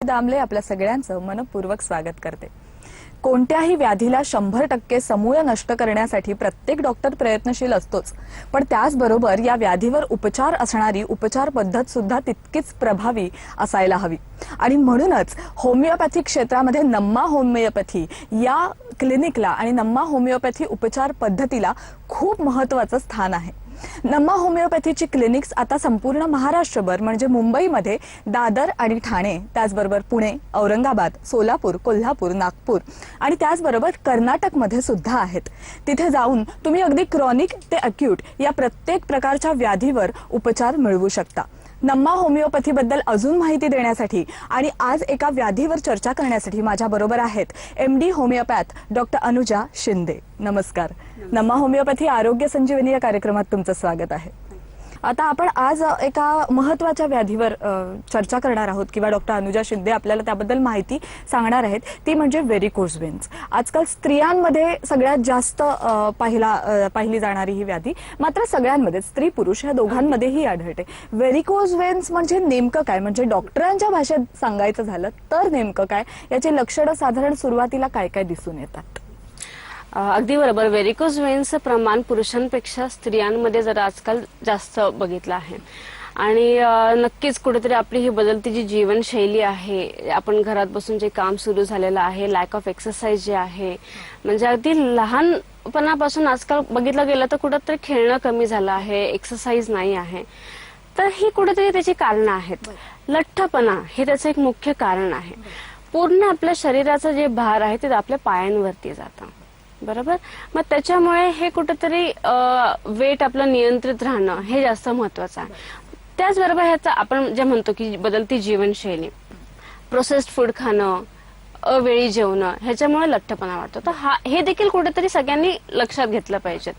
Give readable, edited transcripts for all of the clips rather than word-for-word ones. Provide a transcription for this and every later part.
दामले आपल्या सगळ्यांचं मनपूर्वक स्वागत करते। कोणत्याही व्याधीला 100% समूळ नष्ट करण्यासाठी प्रत्येक डॉक्टर प्रयत्नशील असतोच, पण त्याचबरोबर या व्याधीवर उपचार असणारी उपचार पद्धत सुद्धा तितकीच प्रभावी असायला हवी। आणि म्हणूनच होमिओपॅथी क्षेत्रामध्ये नम्मा होमिओपॅथी या क्लिनिकला आणि नम्मा होमिओपॅथी उपचार पद्धतीला खूप महत्त्वाचं स्थान आहे। नम्मा होमिओपॅथीची क्लिनिक्स आता संपूर्ण महाराष्ट्रभर म्हणजे मुंबईमध्ये दादर आणि ठाणे, त्याचबरोबर पुणे, औरंगाबाद, सोलापूर, कोल्हापूर, नागपूर आणि त्याचबरोबर कर्नाटकमध्ये सुद्धा आहेत। तिथे जाऊन तुम्ही अगदी क्रॉनिक ते अक्यूट या प्रत्येक प्रकारच्या व्याधीवर उपचार मिळवू शकता। नम्मा होमिओपॅथी बद्दल अजून माहिती देण्यासाठी आणि आज एका व्याधीवर चर्चा करण्यासाठी माझ्या बरोबर आहेत MD homeopath doctor Anuja Shinde. नमस्कार। नम्मा होमिओपॅथी आरोग्य संजीवनी या कार्यक्रमात तुमचं स्वागत आहे। आता आपण आज एका महत्त्वाच्या व्याधीवर चर्चा करणार आहोत किंवा डॉक्टर अनुजा शिंदे आपल्याला त्याबद्दल माहिती सांगणार आहेत, ती म्हणजे व्हेरिकोज व्हेन्स। आजकाल स्त्रियांमध्ये सगळ्यात जास्त पाहिली जाणारी ही व्याधी मात्र सगळ्यांमध्ये स्त्री पुरुष या दोघांमध्येही आढळते। व्हेरिकोज व्हेन्स म्हणजे नेमकं काय, म्हणजे डॉक्टरांच्या भाषेत सांगायचं झालं तर नेमकं काय, याची लक्षणं साधारण सुरुवातीला काय काय दिसून येतात? अगदी बरोबर। व्हेरिकोज व्हेन्सचं प्रमाण पुरुषांपेक्षा स्त्रियांमध्ये जरा आजकाल जास्त बघितलं आहे आणि नक्कीच कुठेतरी आपली ही बदलती जी जीवनशैली आहे, आपण घरात बसून जे काम सुरू झालेलं आहे, लॅक ऑफ एक्सरसाइज जे आहे, म्हणजे अगदी लहानपणापासून आजकाल बघितलं गेलं तर कुठेतरी खेळणं कमी झालं आहे, एक्सरसाइज नाही आहे, तर ही कुठेतरी त्याची कारणं आहेत। लठ्ठपणा हे त्याचं एक मुख्य कारण आहे। पूर्ण आपल्या शरीराचं जे भार आहे ते आपल्या पायांवरती जातं, बरोबर। मग त्याच्यामुळे हे कुठेतरी वेट आपलं नियंत्रित राहणं हे जास्त महत्वाचं आहे। त्याचबरोबर ह्याचा आपण जे म्हणतो की बदलती जीवनशैली, प्रोसेस्ड फूड खाणं, अवेळी जेवणं, ह्याच्यामुळे लठ्ठपणा वाढतो। तर हे देखील कुठेतरी सगळ्यांनी लक्षात घेतलं पाहिजे।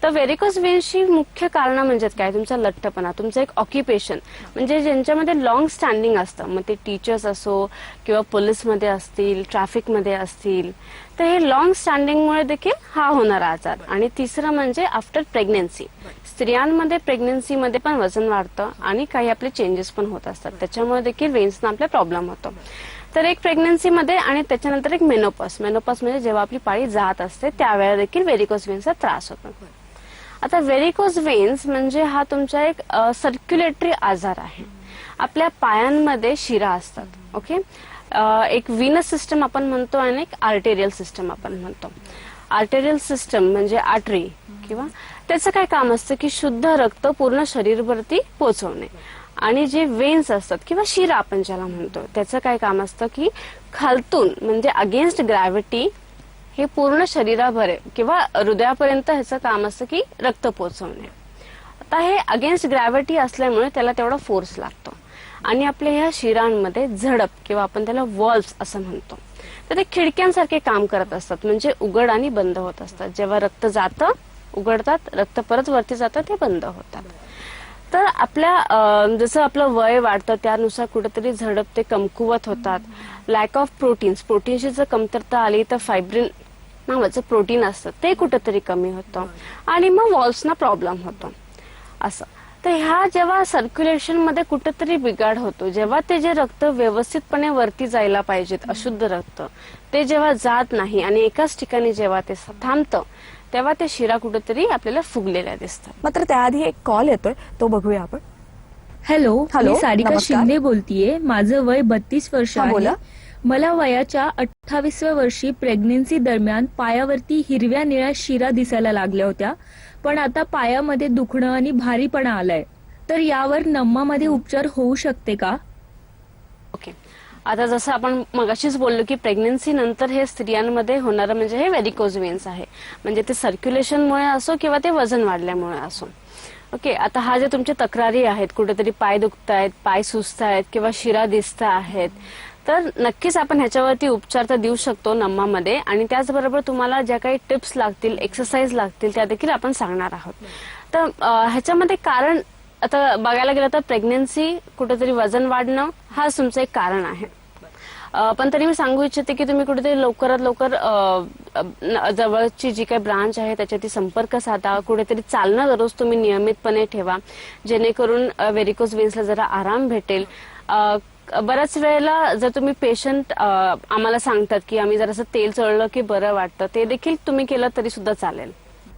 तर व्हेरिकोज व्हेन्सची मुख्य कारणं म्हणजे काय, तुमचा लठ्ठपणा, तुमचं एक ऑक्युपेशन म्हणजे ज्यांच्यामध्ये लॉंग स्टँडिंग असतं, मग ते टीचर्स असो किंवा पोलीसमध्ये असतील, ट्रॅफिकमध्ये असतील, तर हे लॉंग स्टँडिंगमुळे देखील हा होणारा आजार। आणि तिसरं म्हणजे आफ्टर प्रेग्नन्सी, स्त्रियांमध्ये प्रेग्नन्सीमध्ये पण वजन वाढतं आणि काही आपले चेंजेस पण होत असतात, त्याच्यामुळे देखील व्हेन्सना आपला प्रॉब्लेम होतो। तर एक प्रेग्नन्सीमध्ये आणि त्याच्यानंतर एक मेनोपॉज म्हणजे जेव्हा आपली पाळी जात असते त्यावेळेला देखील व्हेरिकोज व्हेन्सचा त्रास होतो। आता व्हेरिकोज व्हेन्स म्हणजे हा तुमचा एक सर्क्युलेटरी आजार आहे। आपल्या पायांमध्ये शिरा असतात, ओके। एक व्हीनस सिस्टम आपण म्हणतो आणि एक आर्टेरियल सिस्टम आपण म्हणतो। आर्टेरियल सिस्टम म्हणजे आर्टरी किंवा त्याचं काय काम असतं की शुद्ध रक्त पूर्ण शरीरभरती पोहोचवणे, आणि जे वेन्स असतात किंवा शिरा आपण ज्याला म्हणतो त्याचं काय काम असतं की खालतून म्हणजे अगेन्स्ट ग्रॅव्हिटी हे पूर्ण शरीराभर किंवा हृदयापर्यंत ह्याचं काम असतं की रक्त पोहोचवणे। आता हे अगेन्स्ट ग्रॅव्हिटी असल्यामुळे त्याला तेवढा फोर्स लागतो आणि आपल्या ह्या शिरांमध्ये झडप किंवा आपण त्याला व्हॉल्व्स असं म्हणतो, तर ते खिडक्यांसारखे काम करत असतात, म्हणजे उघड आणि बंद होत असतात। जेव्हा रक्त जातं उघडतात, रक्त परत वरती जातं ते बंद होतात। तर आपल्या जसं आपलं वय वाढतं त्यानुसार कुठेतरी झडप ते कमकुवत होतात। लॅक ऑफ प्रोटीन्सची जर कमतरता आली तर फायब्रिन नावाचं प्रोटीन असतं ते कुठेतरी कमी होतं आणि मग वॉल्व्सना प्रॉब्लेम होतो असं। तर ह्या जेव्हा सर्क्युलेशन मध्ये कुठेतरी बिघाड होतो, जेव्हा ते जे रक्त व्यवस्थितपणे वरती जायला पाहिजेत, अशुद्ध रक्त ते जेव्हा जात नाही आणि एकाच ठिकाणी जेव्हा ते थांबतं तेव्हा ते शिरा कुठेतरी आपल्याला फुगलेल्या दिसतात। मात्र त्याआधी एक कॉल येतोय, तो बघूया आपण। हॅलो, मी सारिका नमस्कार। शिंदे बोलतीये। माझं वय 32 वर्ष आहे। बोला। मला वयाच्या 28व्या वर्षी प्रेग्नन्सी दरम्यान पायावरती हिरव्या निळ्या शिरा दिसायला लागल्या होत्या, पण आता पायामध्ये दुखणं आणि भारीपणा आलाय, तर यावर नम्मामध्ये उपचार होऊ शकते का? ओके, आता जसं आपण मगाशीच बोललो की प्रेग्नन्सी नंतर हे स्त्रियांमध्ये होणारं म्हणजे हे व्हेरिकोज व्हेन्स आहे, म्हणजे ते सर्क्युलेशनमुळे असो किंवा ते वजन वाढल्यामुळे असो। ओके, आता हा जे तुमच्या तक्रारी आहेत, कुठेतरी पाय दुखतायत, पाय सुजतायत किंवा शिरा दिसत आहेत, तर नक्कीच आपण ह्याच्यावरती उपचार तर देऊ शकतो नम्मामध्ये, आणि त्याचबरोबर तुम्हाला ज्या काही टिप्स लागतील, एक्सरसाइज लागतील त्या देखील आपण सांगणार आहोत। तर ह्याच्यामध्ये कारण आता बघायला गेलं तर प्रेग्नन्सी, कुठेतरी वजन वाढणं हा तुमचं एक कारण आहे, पण तरी मी सांगू इच्छिते की तुम्ही कुठेतरी लवकरात लवकर जवळची जी काही ब्रांच आहे त्याच्याशी संपर्क साधा, कुठेतरी चालणं दररोज तुम्ही नियमितपणे ठेवा, जेणेकरून व्हेरिकोज व्हेन्सला जरा आराम भेटेल। बऱ्याच वेळेला जर तुम्ही पेशंट आम्हाला सांगतात की आम्ही जर असं तेल चळलं की बरं वाटतं, ते देखील तुम्ही केलं तरी सुद्धा चालेल.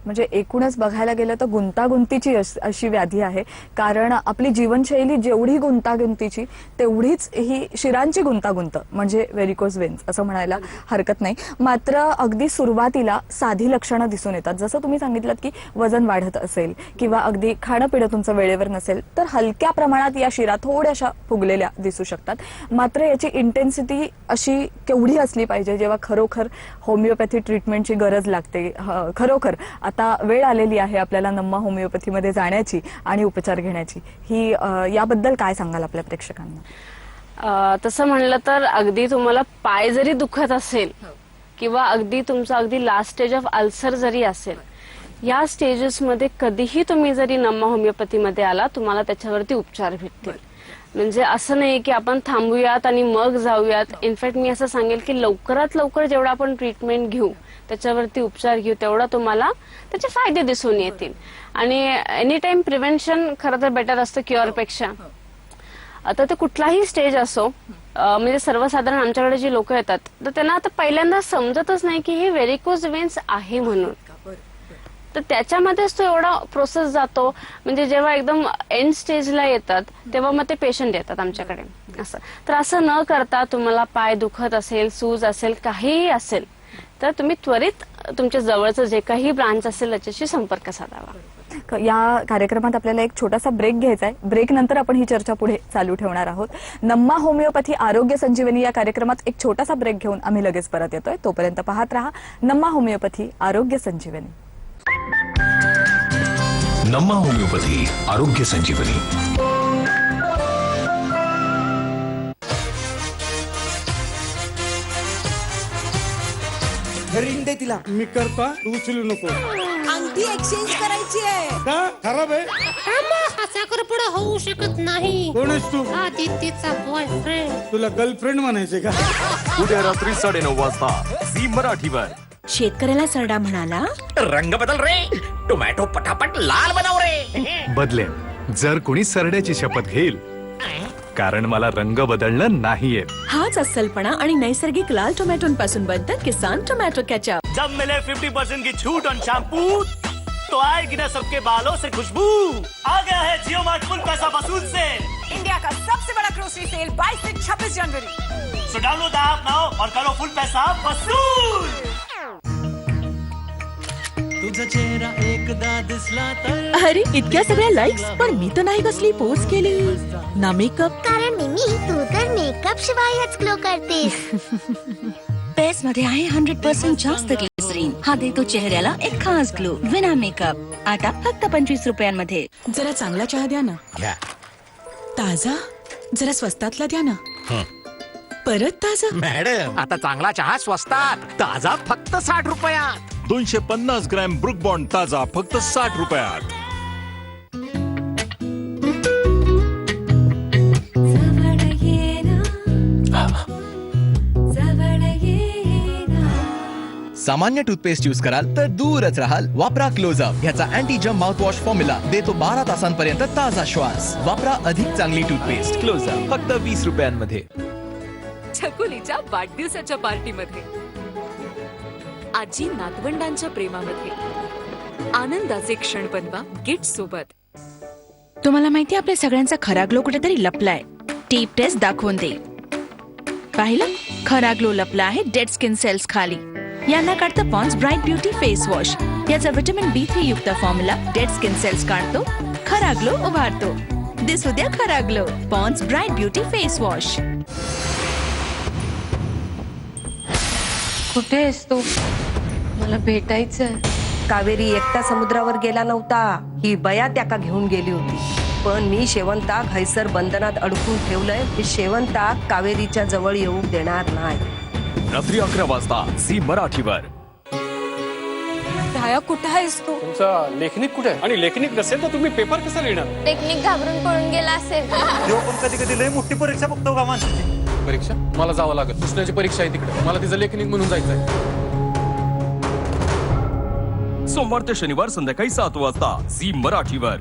म्हणजे एकूणच बघायला गेलं तर गुंतागुंतीची अशी व्याधी आहे, कारण आपली जीवनशैली जेवढी गुंतागुंतीची तेवढीच ही शिरांची गुंतागुंत म्हणजे व्हेरिकोज वेन्स असं म्हणायला हरकत नाही. मात्र अगदी सुरुवातीला साधी लक्षणं दिसून येतात. जसं तुम्ही सांगितलं की वजन वाढत असेल किंवा अगदी खाणं पिणं तुमचं वेळेवर नसेल तर हलक्या प्रमाणात या शिरा थोड्याशा फुगलेल्या दिसू शकतात. मात्र याची इंटेन्सिटी अशी केवढी असली पाहिजे जेव्हा खरोखर होमिओपॅथी ट्रीटमेंटची गरज लागते. खरोखर आता वेळ आलेली आहे आपल्याला नम्मा होमिओपॅथीमध्ये जाण्याची आणि उपचार घेण्याची. ही याबद्दल काय सांगाल आपल्या प्रेक्षकांना? तसं म्हणलं तर अगदी तुम्हाला पाय जरी दुखत असेल किंवा अगदी तुमचं अगदी लास्ट स्टेज ऑफ अल्सर जरी असेल, या स्टेजेसमध्ये कधीही तुम्ही जरी नम्मा होमिओपॅथीमध्ये आला तुम्हाला त्याच्यावरती उपचार भेटतील. म्हणजे असं नाही की आपण थांबूयात आणि मग जाऊयात. इनफॅक्ट मी असं सांगेल की लवकरात लवकर जेवढा आपण ट्रीटमेंट घेऊ, त्याच्यावरती उपचार घेऊ, तेवढा तुम्हाला त्याचे फायदे दिसून येतील. आणि एनी टाइम प्रिव्हेन्शन खरं तर बेटर असतं क्युअरपेक्षा. आता ते कुठलाही स्टेज असो, म्हणजे सर्वसाधारण आमच्याकडे जी लोक येतात तर त्यांना आता पहिल्यांदा समजतच नाही की हे व्हेरिकोज वेन्स आहे म्हणून. तर त्याच्यामध्येच तो एवढा प्रोसेस जातो. म्हणजे जेव्हा एकदम एंड स्टेजला येतात तेव्हा मग ते पेशंट येतात आमच्याकडे असं. तर असं न करता तुम्हाला पाय दुखत असेल, सूज असेल, काहीही असेल तर तुम्ही त्वरित तुमच्या जवळचं जे काही ब्रांच असेल त्याच्याशी संपर्क साधावा. या कार्यक्रमात आपल्याला एक छोटासा ब्रेक घ्यायचा आहे. ब्रेक नंतर आपण ही चर्चा पुढे चालू ठेवणार आहोत. नम्मा होमिओपॅथी आरोग्य संजीवनी या कार्यक्रमात एक छोटासा ब्रेक घेऊन आम्ही लगेच परत येतोय. तोपर्यंत पाहत रहा नम्मा होमिओपॅथी आरोग्य संजीवनी. नम्मा होमिओपॅथी आरोग्य संजीवनी. रिंग दे तिला. मी करतो, तू उचलू नको. अंगठी एक्सचेंज करायची आहे. का खराब आहे? साखर पुढे होऊ शकत नाही. कोण आहेस तू? आदित्यचा बॉयफ्रेंड. तुला गर्लफ्रेंड म्हणायचे का? उद्या रात्री 9:30 वाजता झी मराठीवर. शेतकऱ्याला सरडा म्हणाला, रंग बदल रे, टोमॅटो पटापट लाल बनव रे. बदलेन जर कोणी सरड्याची शपथ घेईल, कारण मला रंग बदलणं नाहीये. हाच अस्सलपणा आणि नैसर्गिक लाल टोमॅटोपासून बनतात किसान टोमॅटो केचप. जब मिले 50% की छूट ऑन शैम्पू, तो आएगी ना सबके बालों से खुशबू. आ गया है जियो मार्ट फुल पैसा वसूल से, इंडिया का सबसे बड़ा ग्रोसरी सेल 22 से 26 जनवरी. So download the app now और करो फुल पैसा वसूल. तुझा चेहरा एकदा दिसला तर. अरे इतक्या सगळ्या लाईक्स, पण मी तर नाही कसली पोस्ट केली ना मेकअप. कारण मिमी, तू तर मेकअप शिवायच ग्लो करतेस. पेस मध्ये आहे 100% जास्त ग्लिसरीन. हा देतो चेहऱ्याला एक खास ग्लो विना मेकअप. आता फक्त 25 रुपयांमध्ये. जरा चांगला चहा द्या ना. घ्या. ताजा जरा स्वस्तातला द्या ना. परत ताजा. मॅडम, आता चांगला चहा स्वस्तात, ताजा फक्त 60 रुपयात. 250 ग्रॅम ब्रुक बॉन्ड ताजा फक्त 60 रुपयात. सामान्य टूथपेस्ट यूज कराल तर दूरच राहाल. वापरा क्लोजअप. ह्याचा अँटी जम्प माउथवॉश फॉर्म्युला देतो 12 तासांपर्यंत ताजा श्वास. वापरा अधिक चांगली टूथपेस्ट. क्लोजअप फक्त 20 रुपयांमध्ये. छकुलीच्या वाढदिवसाच्या पार्टीमध्ये, आजी नातवंडांच्या प्रेमामध्ये, आनंदाचे क्षण बनवा गिफ्ट सोबत. तुम्हाला माहिती आपल्या सगळ्यांचा खरा ग्लो कुठेतरी लपलाय. टीप टेस्ट दाखवून दे. पाहिलं, खरा ग्लो लपला आहे डेड स्किन सेल्स खाली. यांना काढतं Pond's bright beauty face wash. याचा व्हिटॅमिन B3 युक्त फॉर्म्युला डेड स्किन सेल्स काढतो, खरा ग्लो उभारतो. दिसू द्या खरा glow. Pond's bright beauty face wash. कुठे आहेस तू? मला भेटायचंय. कावेरी एकटा समुद्रावर गेला नव्हता. ही बया त्याका घेऊन गेली होती. पण मी शेवंताक हैसर बंधनात अडकून ठेवलंय. मी शेवंताक कावेरीच्या जवळ येऊ देणार नाही. रात्री 11 वाजता झी मराठीवर. धाया कुठे आहेस तू? तुमचा लेखनिक कुठे आहे? आणि लेखनिक नसेल तर तुम्ही पेपर कसा लिहिणार? टेक्निक घाबरून पळून गेला असेल. पण कधी कधी लय मोठी परीक्षा बघतो का माणसाची. परीक्षा? मला जावं लागेल. दुसऱ्याची परीक्षा आहे तिकडे. मला तिचं लेखनिक म्हणून जायचंय. सोमवार ते शनिवार संध्याकाळी 7 वाजता झी मराठीवर.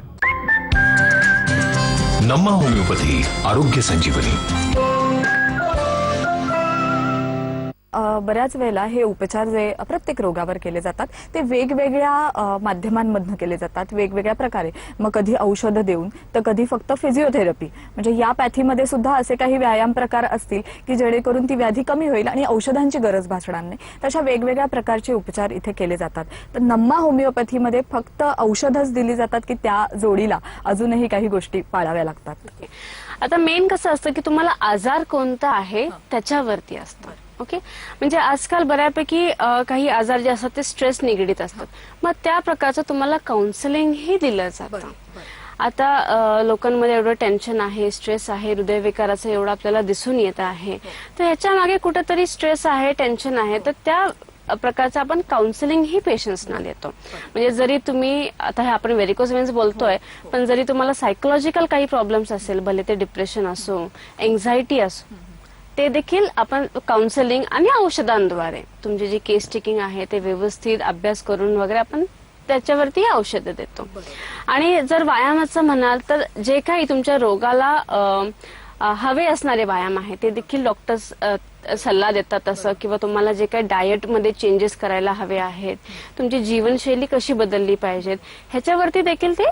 नम्मा होमिओपॅथी आरोग्य संजीवनी. बऱ्याच वेळेला हे उपचार जे प्रत्येक रोगावर केले जातात ते वेगवेगळ्या माध्यमांमधून केले जातात, वेगवेगळ्या प्रकारे. मग कधी औषधं देऊन तर कधी फक्त फिजिओथेरपी. म्हणजे या पॅथीमध्ये सुद्धा असे काही व्यायाम प्रकार असतील की जेणेकरून ती व्याधी कमी होईल आणि औषधांची गरज भासणार नाही. तशा वेगवेगळ्या प्रकारचे उपचार इथे केले जातात. तर नम्मा होमिओपॅथीमध्ये फक्त औषधच दिली जातात की त्या जोडीला अजूनही काही गोष्टी पाळाव्या लागतात? आता मेन कसं असतं की तुम्हाला आजार कोणता आहे त्याच्यावरती असतं. ओके, म्हणजे आजकाल बऱ्यापैकी काही आजार जे असतात ते स्ट्रेस निगडीत असतात. मग त्या प्रकारचं तुम्हाला काउन्सिलिंग ही दिलं जातं. आता लोकांमध्ये एवढं टेन्शन आहे, स्ट्रेस आहे, हृदयविकाराचं एवढं आपल्याला दिसून येत आहे. तर ह्याच्या मागे कुठेतरी स्ट्रेस आहे, टेन्शन आहे. तर त्या प्रकारचं आपण काउन्सिलिंग ही पेशंट्सना देतो. म्हणजे जरी तुम्ही आता हे आपण व्हेरिकोज वेन्स बोलतोय, पण जरी तुम्हाला सायकोलॉजिकल काही प्रॉब्लेम्स असेल, भले ते डिप्रेशन असो, एन्झायटी असो, ते देखील आपण काउन्सिलिंग आणि औषधांद्वारे तुमची जी केस टेकिंग आहे ते व्यवस्थित अभ्यास करून वगैरे आपण त्याच्यावरती औषधं देतो. आणि जर व्यायामाचं म्हणाल तर जे काही तुमच्या रोगाला हवे असणारे व्यायाम आहे ते देखील डॉक्टर्स सल्ला देतात असं, किंवा तुम्हाला जे काही डाएटमध्ये चेंजेस करायला हवे आहेत, तुमची जीवनशैली कशी बदलली पाहिजेत, ह्याच्यावरती देखील ते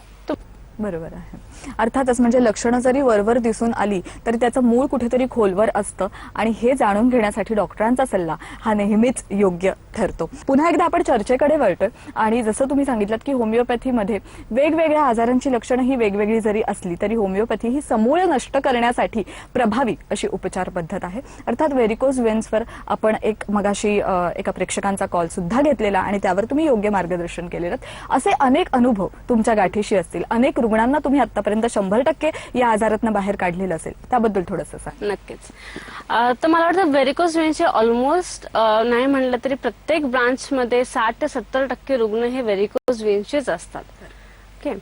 बरोबर आहे. अर्थातच म्हणजे लक्षणं जरी वरवर दिसून आली तरी त्याचं मूळ कुठेतरी खोलवर असतं आणि हे जाणून घेण्यासाठी डॉक्टरांचा सल्ला हा नेहमीच योग्य ठरतो. पुन्हा एकदा आपण चर्चेकडे वळतोय आणि जसं तुम्ही सांगितलं की होमिओपॅथीमध्ये वेगवेगळ्या आजारांची लक्षणं ही वेगवेगळी जरी असली तरी होमिओपॅथी ही समूळ नष्ट करण्यासाठी प्रभावी अशी उपचार पद्धत आहे. अर्थात व्हेरिकोज वेन्सवर आपण मगाशी एका प्रेक्षकांचा कॉल सुद्धा घेतलेला आणि त्यावर तुम्ही योग्य मार्गदर्शन केलेलं. असे अनेक अनुभव तुमच्या गाठीशी असतील, अनेक रुग्णांना तुम्ही आतापर्यंत 100% या आजारातनं बाहेर काढलेलं असेल, त्याबद्दल थोडंसं सांग. नक्कीच. तर मला वाटतं व्हेरिकोज वेन्सचे ऑलमोस्ट नाही म्हणलं तरी प्रत्येक ब्रांचमध्ये 60 ते 70% रुग्ण हे व्हेरिकोज वेन्सचेच असतात. ओके,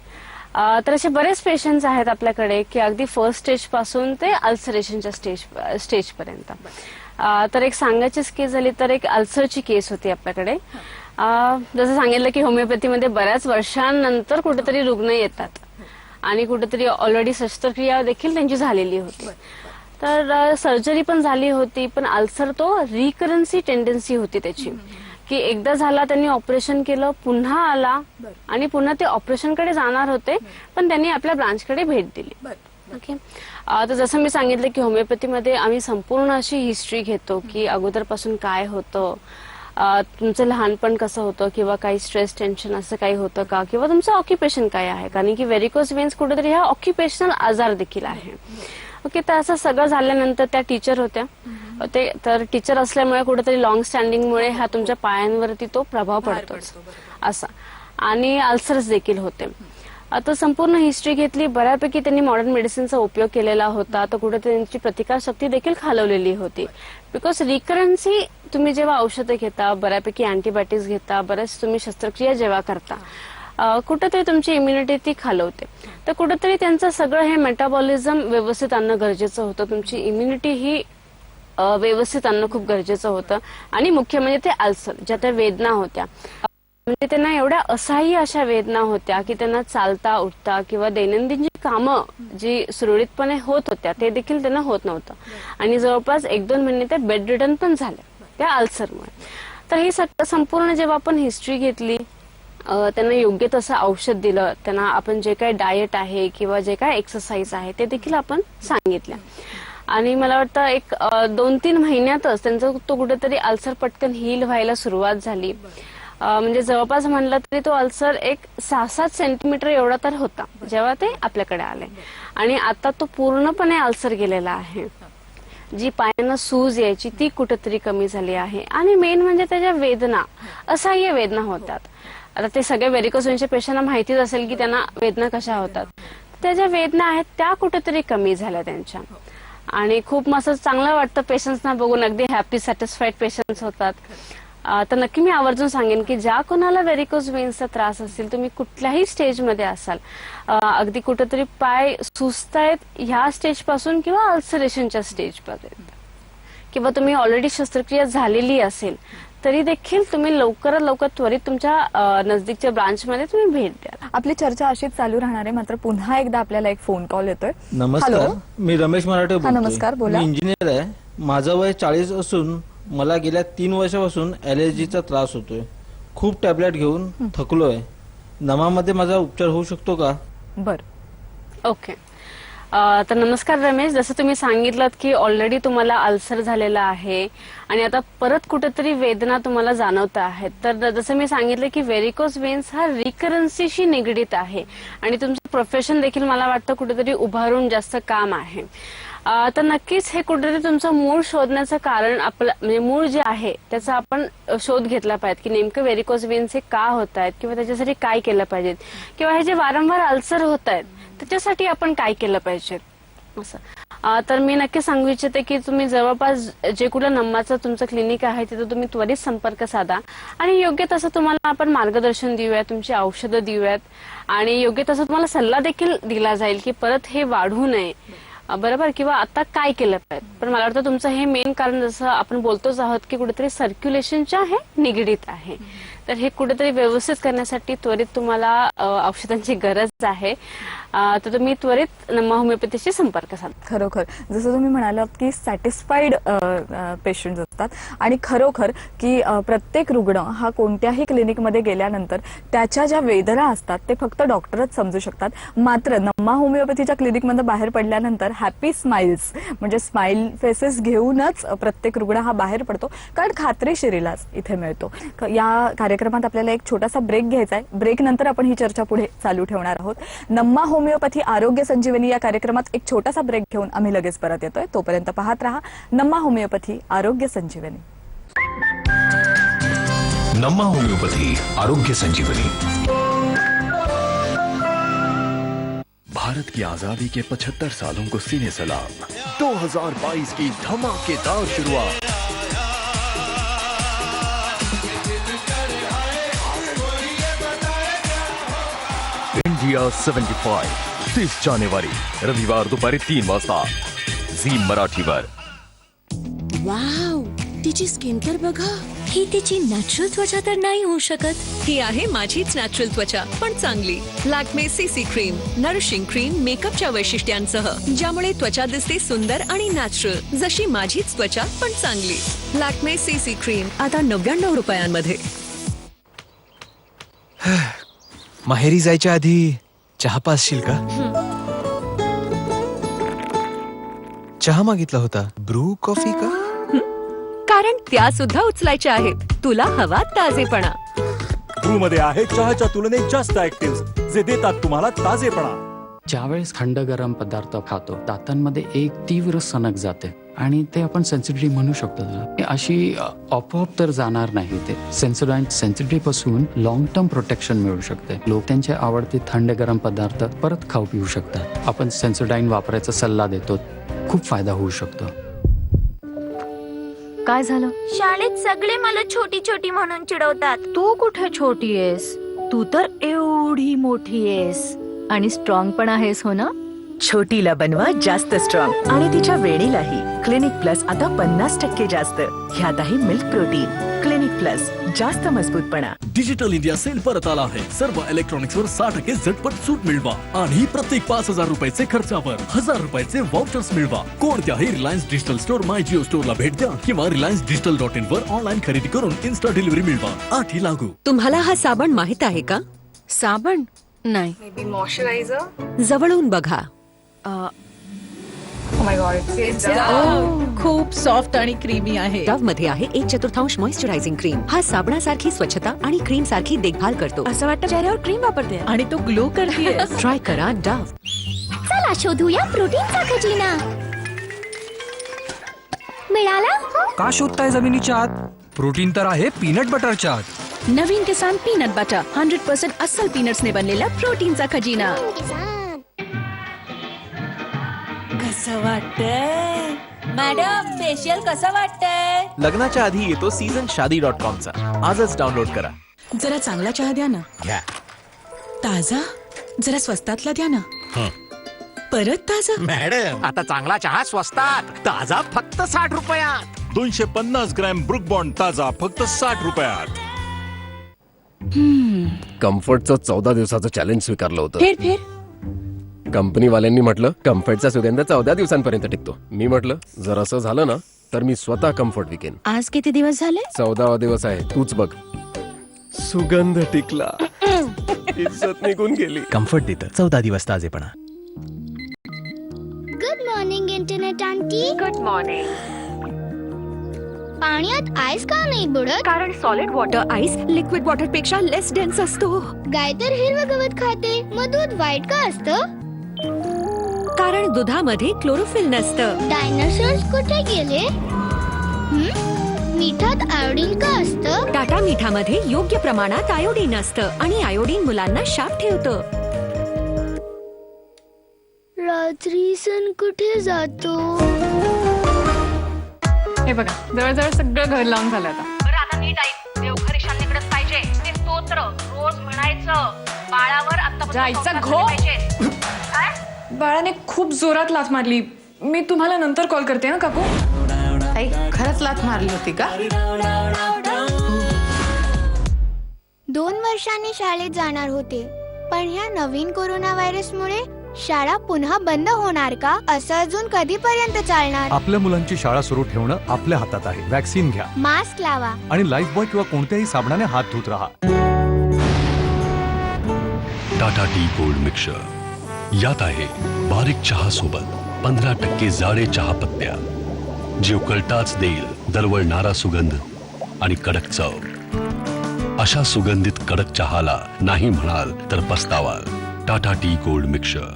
तर असे बरेच पेशंट्स आहेत आपल्याकडे की अगदी फर्स्ट स्टेज पासून ते अल्सरेशनच्या स्टेजपर्यंत. तर एक सांगायचीच केस झाली तर एक अल्सरची केस होती आपल्याकडे. जसं सांगितलं की होमिओपॅथीमध्ये बऱ्याच वर्षांनंतर कुठेतरी रुग्ण येतात आणि कुठेतरी ऑलरेडी शस्त्रक्रिया देखील त्यांची झालेली होती. तर सर्जरी पण झाली होती, पण अल्सर तो रिकरन्सी टेंडन्सी होती त्याची, की एकदा झाला त्यांनी ऑपरेशन केलं, पुन्हा आला आणि पुन्हा ते ऑपरेशनकडे जाणार होते, पण त्यांनी आपल्या ब्रांचकडे भेट दिली. ओके, तर जसं मी सांगितलं की होमिओपॅथीमध्ये आम्ही संपूर्ण अशी हिस्ट्री घेतो की अगोदरपासून काय होतं, तुमचं लहानपण कसं होतं, किंवा काही स्ट्रेस टेन्शन असं काही होतं का, किंवा तुमचं ऑक्युपेशन काय आहे, कारण की व्हेरिकोज वेन्स कुठेतरी हा ऑक्युपेशनल आजार देखील आहे. ओके, तर असं सगळं झाल्यानंतर त्या टीचर होत्या. तर टीचर असल्यामुळे कुठेतरी लॉंग स्टँडिंगमुळे हा तुमच्या पायांवरती तो प्रभाव पडतोच असा, आणि अल्सर्स देखील होते. आता संपूर्ण हिस्ट्री घेतली, बऱ्यापैकी त्यांनी मॉडर्न मेडिसिनचा उपयोग केलेला होता, तर कुठे त्यांची प्रतिकारशक्ती देखील खालवलेली होती. बिकॉज रिकरन्सी तुम्ही जेव्हा औषधं घेता, बऱ्यापैकी अँटीबायोटिक्स घेता, बऱ्याच तुम्ही शस्त्रक्रिया जेव्हा करता, कुठेतरी तुमची इम्युनिटी ती खालवते. तर कुठेतरी त्यांचं सगळं हे मेटाबॉलिझम व्यवस्थित आणणं गरजेचं होतं, तुमची इम्युनिटी ही व्यवस्थित आणणं खूप गरजेचं होतं. आणि मुख्य म्हणजे ते अल्सर, ज्या त्या वेदना होत्या, म्हणजे त्यांना एवढ्या असह्य अशा वेदना होत्या की त्यांना चालता उठता किंवा दैनंदिन जी कामं जी सुरळीतपणे होत होत्या ते देखील त्यांना होत नव्हतं. आणि जवळपास 1-2 महिने ते बेड रिटर्न पण झाले त्या अल्सरमुळे. तर ही संपूर्ण जेव्हा आपण हिस्ट्री घेतली, त्यांना योग्य तसं औषध दिलं, त्यांना आपण जे काही डाएट आहे किंवा जे काही एक्सरसाइज आहे ते देखील आपण सांगितलं. आणि मला वाटतं एक 2-3 महिन्यातच त्यांचा तो कुठेतरी अल्सर पटकन हील व्हायला सुरुवात झाली. म्हणजे जवळपास म्हणलं तरी तो अल्सर एक 6-7 सेंटीमीटर एवढा तर होता जेव्हा ते आपल्याकडे आले, आणि आता तो पूर्णपणे अल्सर गेलेला आहे. जी पायांना सूज यायची ती कुठेतरी कमी झाली आहे. आणि मेन म्हणजे त्याच्या वेदना, असह्य वेदना होतात. आता ते सगळे व्हेरिकोज वेन्सच्या पेशंटना माहितीच असेल की त्यांना वेदना कशा होतात. त्या ज्या वेदना आहेत त्या कुठेतरी कमी झाल्या त्यांच्या, आणि खूप असं चांगलं वाटतं पेशंट्सना बघून, अगदी हॅपी सॅटिस्फाईड पेशंट्स होतात. तर नक्की मी आवर्जून सांगेन की ज्या कोणाला व्हेरिकोज वेन्सचा त्रास असेल, तुम्ही कुठल्याही स्टेजमध्ये असाल, अगदी कुठेतरी पाय सुजतायत ह्या स्टेजपासून किंवा अल्सरेशनच्या स्टेजपर्यंत, किंवा तुम्ही ऑलरेडी शस्त्रक्रिया झालेली असेल तरी देखील तुम्ही लवकरात लवकर त्वरित तुमच्या नजदीकच्या ब्रांचमध्ये तुम्ही भेट द्या. आपली चर्चा अशीच चालू राहणार आहे, मात्र पुन्हा एकदा आपल्याला एक फोन कॉल येतोय. नमस्कार, मी रमेश मराठे बोलतोय. नमस्कार, बोला. मी इंजिनियर आहे. माझं वय 40 असून मला गेल्या 3 वर्षापासून ॲलर्जीचा त्रास होतोय. खूप टॅबलेट घेऊन थकलोय. नमामध्ये माझा उपचार होऊ शकतो का? बर. ओके. तर नमस्कार रमेश, जसं तुम्ही सांगितलं की ऑलरेडी तुम्हाला अल्सर झालेला आहे आणि आता परत कुठेतरी वेदना तुम्हाला जाणवत आहेत. तर जसं मी सांगितलं की व्हेरिकोज वेन्स हा रिकरन्सीशी निगडीत आहे आणि तुमचं प्रोफेशन देखील मला वाटतं कुठेतरी उभारून जास्त काम आहे. तर नक्कीच हे कुठेतरी तुमचं मूळ शोधण्याचं कारण आपलं म्हणजे मूळ जे आहे त्याचा आपण शोध घेतला पाहिजे की नेमकं व्हेरिकोज वेन्स हे का होत आहेत किंवा त्याच्यासाठी काय केलं पाहिजे किंवा हे जे वारंवार अल्सर होत आहेत त्याच्यासाठी आपण काय केलं पाहिजे असं. तर मी नक्की सांगू इच्छिते की तुम्ही जवळपास जे कुठलं नम्माचं तुमचं क्लिनिक आहे तिथं तुम्ही त्वरित संपर्क साधा आणि योग्य तसं तुम्हाला आपण मार्गदर्शन देऊयात, तुमची औषधं देऊयात आणि योग्य तसं तुम्हाला सल्ला देखील दिला जाईल की परत हे वाढू नये, बरोबर, किंवा आता काय केलं पाहिजे. पण मला वाटतं तुमचं हे मेन कारण जसं आपण बोलतोच आहोत की कुठेतरी सर्क्युलेशनच्या हे निगडीत आहे. तर हे कुठेतरी व्यवस्थित करण्यासाठी त्वरित तुम्हाला औषधांची गरज आहे. तर तुम्ही त्वरित नम्मा होमिओपॅथीशी संपर्क साधा. खरोखर जसं तुम्ही म्हणालात की सॅटिस्फाईड पेशंट असतात आणि खरोखर की प्रत्येक रुग्ण हा कोणत्याही क्लिनिकमध्ये गेल्यानंतर त्याच्या ज्या वेदना असतात ते फक्त डॉक्टरच समजू शकतात. मात्र नम्मा होमिओपॅथीच्या क्लिनिकमधून बाहेर पडल्यानंतर हॅपी स्माइल्स म्हणजे स्माइल फेसेस घेऊनच प्रत्येक रुग्ण हा बाहेर पडतो, कारण खात्रीशीर इलाज इथे मिळतो. या कार्यक्रमात आपल्याला एक छोटासा ब्रेक घ्यायचा आहे. ब्रेक नंतर आपण ही चर्चा पुढे चालू ठेवणार आहोत. नम्मा होमिओपॅथी आरोग्य संजीवनी या कार्यक्रमात एक छोटासा ब्रेक घेऊन आम्ही लगेच परत येतोय. तोपर्यंत पाहत रहा नम्मा होमिओपॅथी आरोग्य संजीवनी. नम्मा होमिओपॅथी आरोग्य संजीवनी. भारत की आजादी के 75 सालों को सीने सलाम. 2022 की धमाकेदार शुरुआत. इंडिया 75 30 जानेवारी रविवार दुपारी 3 वाजता झी मराठीवर. वाव, तिची स्किन तर बघा. ही तिची नॅचरल त्वचा तर नाही होऊ शकत. ही आहे माझीच नॅचरल त्वचा, पण चांगली. Lakme CC cream, nourishing cream मेकअपच्या वैशिष्ट्यांसह, ज्यामुळे त्वचा दिसते सुंदर आणि नॅचरल, जशी माझीच त्वचा पण चांगली. लॅक्मे सीसी क्रीम आता 99 रुपयांमध्ये. माहेरी जायच्या आधी चहा पासशील का? चहा मागितला होता. ब्रू कॉफी का? कारण त्या सुद्धा उचलायच्या आहेत. तुला हवा ताजेपणा. ब्रू मध्ये आहे चहाच्या तुलनेत जास्त ऍक्टिव्ह जे देतात तुम्हाला ताजेपणा. ज्यावेळेस थंड गरम पदार्थ खातो दातांमध्ये एक तीव्र सनक जाते आणि ते आपण सेन्सिटिव्हिटी म्हणू शकतो. अशी आपोआप तर जाणार नाही. ते सेन्सिटिव्हिटी पासून लॉंग टर्म प्रोटेक्शन मिळू शकते. लोक त्यांचे आवडते थंड गरम पदार्थ परत खाऊ पिऊ शकतात. आपण सेन्सोडाईन वापरायचा सल्ला देतो. खूप फायदा होऊ शकतो. काय झालं? शाळेत सगळे मला छोटी छोटी म्हणून चिडवतात. तू कुठे छोटी आहेस? तू तर एवढी मोठी आहेस आणि स्ट्रॉंग पण आहेस, हो ना? छोटीला बनवा जास्त स्ट्रॉंग आणि तिच्या वेणीलाही. क्लिनिक प्लस आता 50% जास्त. ह्यात आहे मिल्क प्रोटीन. क्लिनिक प्लस जास्त मजबूतपणा. डिजिटल इंडिया सेल परत आला आहे. सर्व इलेक्ट्रॉनिक्सवर 60% झटपट सूट मिळवा आणि प्रत्येक 5000 रुपयाचे खर्चावर 1000 रुपयाचे वाउचर्स मिळवा. कोणत्याही रिलायन्स डिजिटल स्टोअर माय जिओ स्टोअरला भेट द्या किंवा RelianceDigital.in वर ऑनलाईन खरेदी करून इन्स्टा डिलिव्हरी मिळवा. 8 लागू. तुम्हाला हा साबण माहित आहे का? साबण नाही. मॉइश्चरायझर जवळून बघा. खूप सॉफ्ट आणि क्रीमी आहे. डव्ह मध्ये आहे 1/4 मॉइश्चरायझिंग क्रीम. हा साबणासारखी स्वच्छता आणि क्रीम सारखी देखभाल करतो. असं वाटतं चेहऱ्यावर क्रीम वापरते आणि तो ग्लो करते. ट्राय करा डव्ह. चला शोधूया प्रोटीनचा खजिना. मिळाला? का शोधताय जमिनीच्या आत? प्रोटीन तर आहे पीनट बटरच्या आत. नवीन किसान पीनट बटर 100% अस्सल पीनट्सने बनलेला प्रोटीनचा खजिना. कसं वाटतंय मॅडम? फेशियल कसं वाटतंय? लग्नाच्या आधी येतो सीझन शादी.com चा. आजच डाउनलोड करा. जरा चांगला चहा द्या ना. घ्या. ताजा जरा स्वस्तातला द्या ना. परत ताजा. मॅडम आता चांगला चहा स्वस्तात ताजा फक्त 60 रुपयात. 250 ग्रॅम ब्रुक बॉन्ड ताजा फक्त 60 रुपयात. कम्फर्टचं 14 दिवसाचं चॅलेंज स्वीकारलं होतं. फिर कंपनीवाल्यांनी म्हटलं कम्फर्टचा सुगंध 14 दिवसांपर्यंत टिकतो. मी म्हटलं जर असं झालं ना तर मी स्वतः कम्फर्ट विकेन. आज किती दिवस झाले? 14वा दिवस आहे. तूच बघ. सुगंध टिकला. इज्जत निघून गेली. कम्फर्ट देतं 14 दिवस ताजेपणा. Good morning internet aunty. Good morning. पाण्यात आईस का नाही बुडत? कारण solid water ice liquid water पेक्षा लेस डेन्स असतो. गाय तर हिरवं गवत खाते, मग दूध व्हाईट का असतं? कारण दुधामध्ये क्लोरोफिल नसतं. डायनासोर्स कुठे गेले? मिठात आयोडीन का असतं? टाटा मिठामध्ये योग्य प्रमाणात आयोडीन असतं आणि आयोडीन मुलांना शाप ठेवतं. रात्री सण कुठे जातो? हे बघा, जवळजवळ सगळं घर लावून झालं आता. आता नीट ऐक, देवघर ईशान्येकडेच पाहिजे. ते स्तोत्र रोज म्हणायचं. बाळावर आता जायचा घो. बाळाने खूप जोरात लाथ मारली. मी तुम्हाला नंतर कॉल करते ना काकू. खरंच लाथ मारली होती का? 2 वर्षांनी शाळेत जाणार होते, पण ह्या नवीन कोरोना व्हायरसमुळे शाळा पुन्हा बंद होणार का? असं अजून कधीपर्यंत चालणार? आपल्या मुलांची शाळा सुरू ठेवणं आपल्या हातात आहे. वॅक्सिन घ्या मास्क लावा आणि लाईफबॉय किंवा कोणत्याही साबणाने हात धुत राहा. Tata tea gold mixer. यात आहे बारीक चहा सोबत 15% जाडे चहा पत्त्या, जे उकळताच देईल दरवळणारा सुगंध आणि कडक चव. अशा सुगंधित कडक चहाला नाही म्हणाल तर पस्तावाल. Tata tea gold mixer.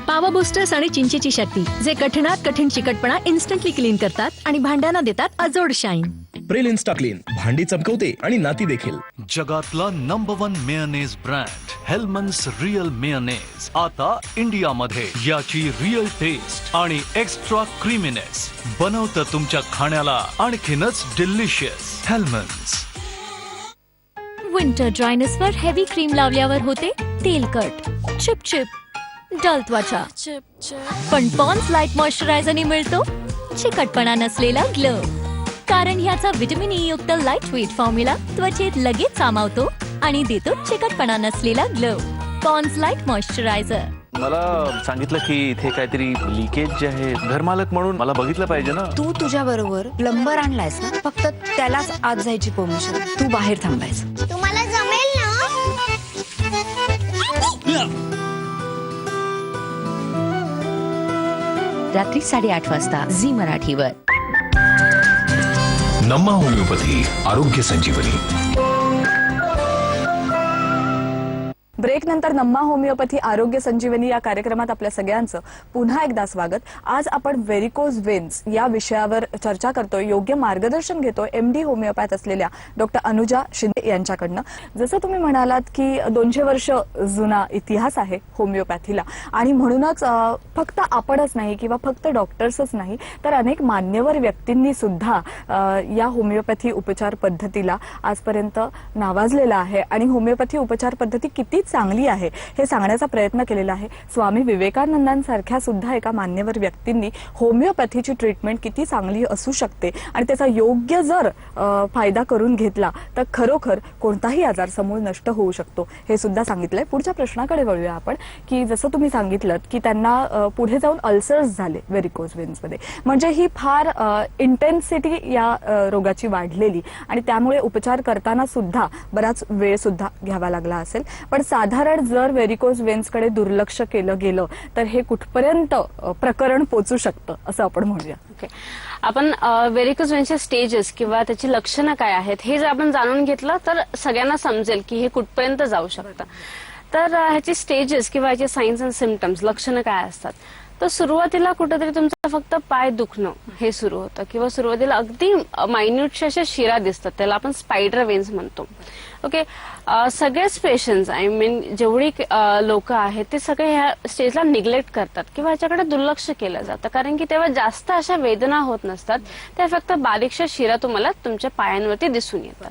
पावा बुस्टर्स आणि चिंचेची शक्ती, जे कठीणात कठीण चिकटपणा इन्स्टंटली क्लीन करतात आणि भांड्यांना देतात अजोड शाईन. प्रेल इन्स्टा क्लीन भांडी चमकवते आणि नाती देखील. जगातला number 1 mayonnaise brand Hellmann's real mayonnaise आता इंडियामध्ये. याची रिअल टेस्ट आणि एक्स्ट्रा क्रीमीनेस बनवतं तुमच्या खाण्याला आणखीनच डिलिशियस. हेलमन्स. विंटर ड्रायनेसवर हेवी क्रीम लावल्यावर होते तेलकट, चिपचिप, डल त्वचा. पण पॉन्ड्स लाईट मॉइश्चरायझरने मिळतो चिकटपणा नसलेला ग्लो. कारण ह्याचा व्हिटॅमिन ई युक्त लाईट वेट फॉर्म्युला त्वचेत लगेच सामावतो आणि देतो चिकटपणा नसलेला ग्लो. Pond's light moisturiser. मला सांगितलं की इथे काहीतरी लिकेज जे आहे, घरमालक म्हणून मला बघितलं पाहिजे ना. तू तुझ्या बरोबर प्लंबर आणलायस ना, फक्त त्यालाच आत जायची परमिशन. तू बाहेर थांबायचं. तुम्हाला जमेल ना? रात्री 8:30 वाजता झी मराठीवर. नम्मा होमिओपॅथी आरोग्य संजीवनी. ब्रेक नंतर नम्मा होमिओपॅथी आरोग्य संजीवनी या कार्यक्रमात आपल्या सगळ्यांचं पुन्हा एकदा स्वागत. आज आपण व्हेरिकोज वेन्स या विषयावर चर्चा करतोय. योग्य मार्गदर्शन घेतोय MD होमिओपॅथ असलेल्या डॉक्टर अनुजा शिंदे यांच्याकडनं. जसं तुम्ही म्हणालात की 200 वर्ष जुना इतिहास आहे होमिओपॅथीला, आणि म्हणूनच फक्त आपणच नाही किंवा फक्त डॉक्टर्सच नाही तर अनेक मान्यवर व्यक्तींनी सुद्धा या होमिओपॅथी उपचार पद्धतीला आजपर्यंत नावाजलेलं आहे आणि होमिओपॅथी उपचार पद्धती किती चांगली आहे हे सांगण्याचा प्रयत्न केलेला आहे. स्वामी विवेकानंदांसारख्या सुद्धा एका मान्यवर व्यक्तींनी होमिओपॅथीची ट्रीटमेंट किती चांगली असू शकते आणि त्याचा योग्य जर फायदा करून घेतला तर खरोखर कोणताही आजार समूळ नष्ट होऊ शकतो हे सुद्धा सांगितलंय. पुढच्या प्रश्नाकडे वळूया आपण की जसं तुम्ही सांगितलं की त्यांना पुढे जाऊन अल्सर्स झाले व्हेरिकोज वेन्समध्ये. म्हणजे ही फार इंटेन्सिटी या रोगाची वाढलेली आणि त्यामुळे उपचार करताना सुद्धा बराच वेळ सुद्धा घ्यावा लागला असेल. पण साधारण जर व्हेरिकोज वेन्सकडे दुर्लक्ष केलं गेलं तर हे कुठपर्यंत प्रकरण पोचू शकतं असं आपण म्हणूया. ओके, आपण व्हेरिकोज वेन्सचे स्टेजेस किंवा त्याची लक्षणं काय आहेत हे जर आपण जाणून घेतलं तर सगळ्यांना समजेल की हे कुठपर्यंत जाऊ शकतं. तर ह्याची स्टेजेस किंवा ह्याचे सायन्स अँड सिम्पटम्स लक्षणं काय असतात. तर सुरुवातीला कुठेतरी तुमचं फक्त पाय दुखणं हे सुरू होतं किंवा सुरुवातीला अगदी मायन्यूटच्या अशा शिरा दिसतात, त्याला आपण स्पायडर वेन्स म्हणतो. ओके, सगळेच पेशंट्स आय मीन जेवढी लोक आहेत ते सगळे ह्या स्टेजला निग्लेक्ट करतात किंवा ह्याच्याकडे दुर्लक्ष केलं जातं, कारण की तेव्हा जास्त अशा वेदना होत नसतात. त्या फक्त बारीकशा शिरा तुम्हाला तुमच्या पायांवरती दिसून येतात.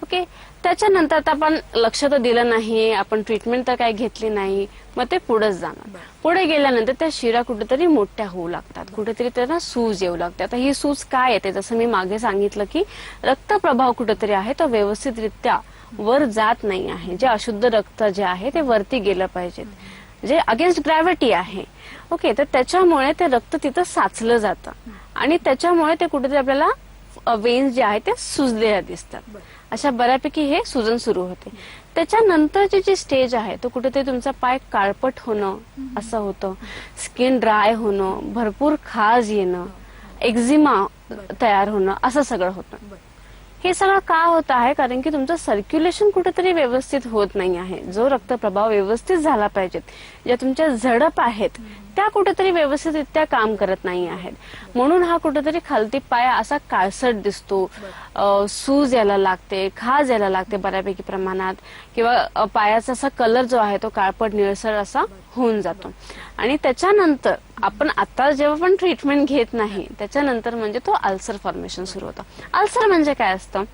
ओके, त्याच्यानंतर आपण लक्ष तर दिलं नाही, आपण ट्रीटमेंट तर काही घेतली नाही, मग ते पुढेच जाणार. पुढे गेल्यानंतर त्या शिरा कुठेतरी मोठ्या होऊ लागतात, कुठेतरी त्यांना सूज येऊ लागते. आता ही सूज काय येते, जसं मी मागे सांगितलं की रक्तप्रभाव कुठेतरी आहे तो व्यवस्थितरित्या वर जात नाही आहे. जे अशुद्ध रक्त जे आहे ते वरती गेलं पाहिजे, जे अगेन्स्ट ग्रॅव्हिटी आहे. ओके, तर त्याच्यामुळे ते रक्त तिथं साचलं जातं आणि त्याच्यामुळे ते कुठेतरी आपल्याला वेन्स जे आहेत ते सुजलेल्या दिसतात. अशा बऱ्यापैकी हे सुजन सुरू होते. त्याच्यानंतरची जी स्टेज आहे तो कुठेतरी तुमचा पाय काळपट होणं असं होतं, स्किन ड्राय होणं, भरपूर खाज येणं, एक्झिमा तयार होणं, असं सगळं होतं. हे सगळं का होत आहे? कारण की तुमचं सर्क्युलेशन कुठेतरी व्यवस्थित होत नाही आहे. जो रक्तप्रवाह व्यवस्थित झाला पाहिजे, ज्या तुमच्या झडप आहेत त्या कुठेतरी व्यवस्थितरित्या काम करत नाही आहेत. म्हणून हा कुठेतरी खालती पाय असा काळसट दिसतो, सूज यायला लागते, खाज यायला लागते बऱ्यापैकी प्रमाणात, किंवा पायाचा असा कलर जो आहे तो काळपट निळसर असा होऊन जातो. आणि त्याच्यानंतर आपण आता जेव्हा पण ट्रीटमेंट घेत नाही त्याच्यानंतर म्हणजे तो अल्सर फॉर्मेशन सुरू होतं. अल्सर म्हणजे काय असतं?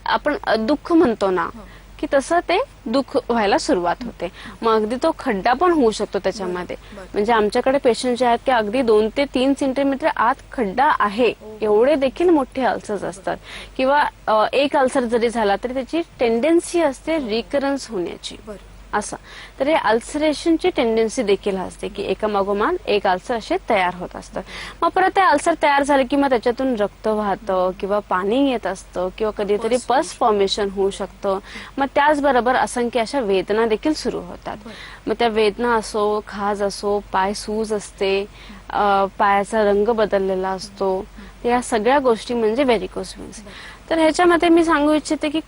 आपण दुःख म्हणतो ना, की तसं ते दुःख व्हायला सुरुवात होते. मग अगदी तो खड्डा पण होऊ शकतो त्याच्यामध्ये. म्हणजे आमच्याकडे पेशंट जे आहेत की अगदी 2 ते 3 सेंटीमीटर आत खड्डा आहे एवढे देखील मोठे अल्सर्स असतात. किंवा एक अल्सर जरी झाला तरी त्याची टेंडन्सी असते रिकरन्स होण्याची, असं. तर हे अल्सरेशनची टेंडन्सी देखील असते की एकामागोमाग एक अल्सर असे तयार होत असतात. मग परत ते अल्सर तयार झाले की मग त्याच्यातून रक्त वाहतं किंवा पाणी येत असतं किंवा कधीतरी पस फॉर्मेशन होऊ शकतं. मग त्याचबरोबर असंख्य अशा वेदना देखील सुरू होतात. मग त्या वेदना असो, खाज असो, पाय सूज असते, पायाचा रंग बदललेला असतो, या सगळ्या गोष्टी म्हणजे व्हेरिकोज व्हेन्स. तर ह्याच्यामध्ये मी सांगू इच्छिते की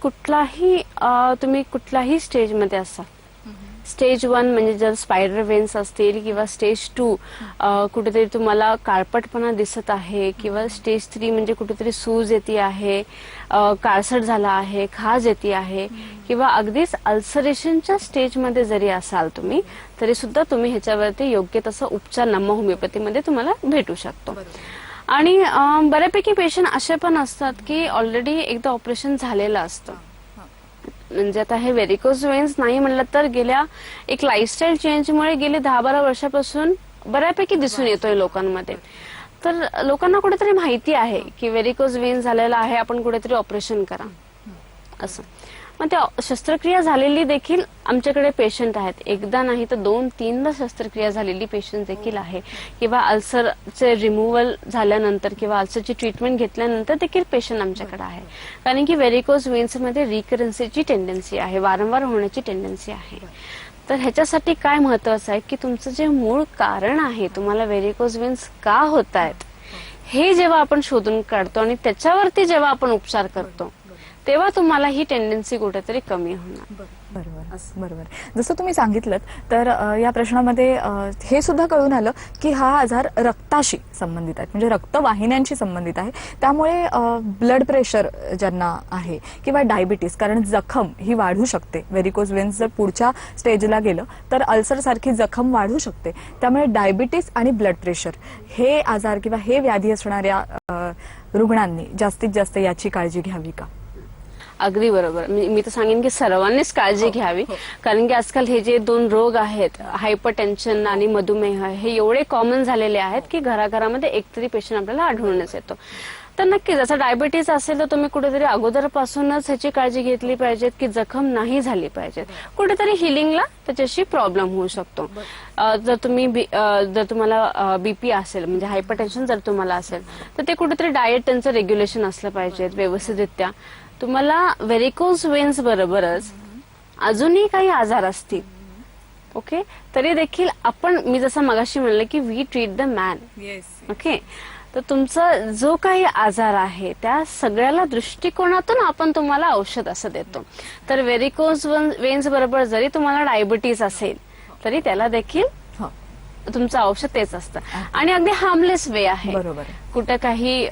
तुम्ही कुठल्याही स्टेजमध्ये असाल, स्टेज 1 म्हणजे जर स्पायडर वेन्स असतील किंवा स्टेज 2 कुठेतरी तुम्हाला काळपटपणा दिसत आहे किंवा स्टेज 3 म्हणजे कुठेतरी सूज येते आहे, काळसट झाला आहे, खाज येते आहे किंवा अगदीच अल्सरेशनच्या स्टेजमध्ये जरी असाल तुम्ही तरी सुद्धा तुम्ही ह्याच्यावरती योग्य तसा उपचार नम्मा होमिओपॅथीमध्ये तुम्हाला भेटू शकतो. आणि बऱ्यापैकी पेशंट असे पण असतात की ऑलरेडी एकदा ऑपरेशन झालेलं असतं. म्हणजे आता हे व्हेरिकोज वेन्स नाही म्हणलं तर गेल्या एक लाईफस्टाईल चेंजमुळे गेले 10-12 वर्षापासून बऱ्यापैकी दिसून येतोय लोकांमध्ये. तर लोकांना कुठेतरी माहिती आहे की व्हेरिकोज वेन्स झालेला आहे, आपण कुठेतरी ऑपरेशन करा असं. मग त्या शस्त्रक्रिया झालेली देखील आमच्याकडे पेशंट आहेत. एकदा नाही तर 2-3दा शस्त्रक्रिया झालेली पेशंट देखील आहे. किंवा अल्सरचे रिमूव्हल झाल्यानंतर किंवा अल्सरची ट्रीटमेंट घेतल्यानंतर देखील पेशंट आमच्याकडे आहे. कारण की व्हेरिकोज वेन्समध्ये रिकरन्सीची टेंडन्सी आहे, वारंवार होण्याची टेंडन्सी आहे. तर ह्याच्यासाठी काय महत्वाचं आहे की तुमचं जे मूळ कारण आहे, तुम्हाला व्हेरिकोज वेन्स का होत आहेत हे जेव्हा आपण शोधून काढतो आणि त्याच्यावरती जेव्हा आपण उपचार करतो तेव्हा तुम्हाला ही टेंडन्सी कुठेतरी कमी होणार. बरोबर. जसं तुम्ही सांगितलं तर या प्रश्नामध्ये हे सुद्धा कळून आलं की हा आजार रक्ताशी संबंधित आहे, म्हणजे रक्तवाहिन्यांशी संबंधित आहे. त्यामुळे ब्लड प्रेशर ज्यांना आहे किंवा डायबिटीस, कारण जखम ही वाढू शकते. व्हेरिकोज वेन्स जर पुढच्या स्टेजला गेलं तर अल्सर सारखी जखम वाढू शकते. त्यामुळे डायबिटीस आणि ब्लड प्रेशर हे आजार किंवा हे व्याधी असणाऱ्या रुग्णांनी जास्तीत जास्त याची काळजी घ्यावी का? अगदी बरोबर. मी तर सांगेन की सर्वांनीच काळजी घ्यावी. कारण की आजकाल हे जे 2 रोग आहेत, हायपरटेन्शन आणि मधुमेह, हे एवढे कॉमन झालेले आहेत की घराघरामध्ये एकतरी पेशंट आपल्याला आढळूनच येतो. तर नक्कीच जसं डायबिटीज असेल तर तुम्ही कुठेतरी अगोदरपासूनच ह्याची काळजी घेतली पाहिजे की जखम नाही झाली पाहिजे. कुठेतरी हिलिंगला त्याच्याशी प्रॉब्लेम होऊ शकतो. जर तुम्हाला बीपी असेल, म्हणजे हायपरटेन्शन जर तुम्हाला असेल तर ते कुठेतरी डाएट त्यांचं रेग्युलेशन असलं पाहिजे व्यवस्थितरित्या. तुम्हाला व्हेरिकोज वेन्स बरोबरच अजूनही काही आजार असतील, ओके, तरी देखील मी जसं मगाशी म्हणलं की we treat the man. Okay, तर तुमचा जो काही आजार आहे त्या सगळ्याला दृष्टिकोनातून आपण तुम्हाला औषध असं देतो. तर व्हेरिकोज वेन्स बरोबर जरी तुम्हाला डायबिटीज असेल तरी त्याला देखील तुमचं औषध तेच असतं आणि अगदी हार्मलेस वे आहे. बरोबर. कुठं काही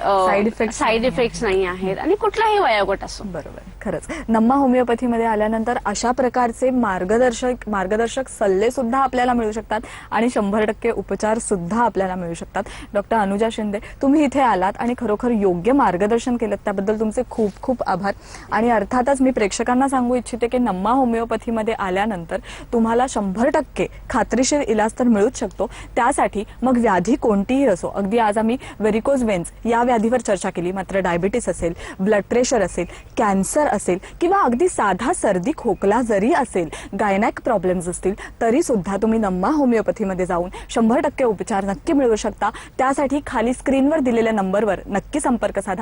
साईड इफेक्ट्स नाही आहेत आणि कुठलाही वयोगट असो. बरोबर. खरंच नम्मा होमिओपॅथीमध्ये आल्यानंतर अशा प्रकारचे मार्गदर्शक सल्ले सुद्धा आपल्याला मिळू शकतात आणि 100% उपचार सुद्धा आपल्याला मिळू शकतात. डॉक्टर अनुजा शिंदे, तुम्ही इथे आलात आणि खरोखर योग्य मार्गदर्शन केलं, त्याबद्दल तुमचे खूप खूप आभार. आणि अर्थातच मी प्रेक्षकांना सांगू इच्छिते की नम्मा होमिओपॅथीमध्ये आल्यानंतर तुम्हाला 100% खात्रीशीर इलाज तर मिळूच शकतो. त्यासाठी मग व्याधी कोणतीही असो, अगदी आज आम्ही व्हेरिकोज वेन्स या व्याधीवर चर्चा केली, मात्र डायबिटीस असेल, ब्लड प्रेशर असेल, कॅन्सर असेल किंवा अगदी साधा सर्दी खोकला जरी असेल, गायनॅक प्रॉब्लेम्स असतील, तरी सुद्धा तुम्ही नम्मा होमिओपॅथीमध्ये जाऊन 100% उपचार नक्की मिळवू शकता. त्यासाठी खाली स्क्रीनवर दिलेल्या नंबरवर नक्की संपर्क साधा.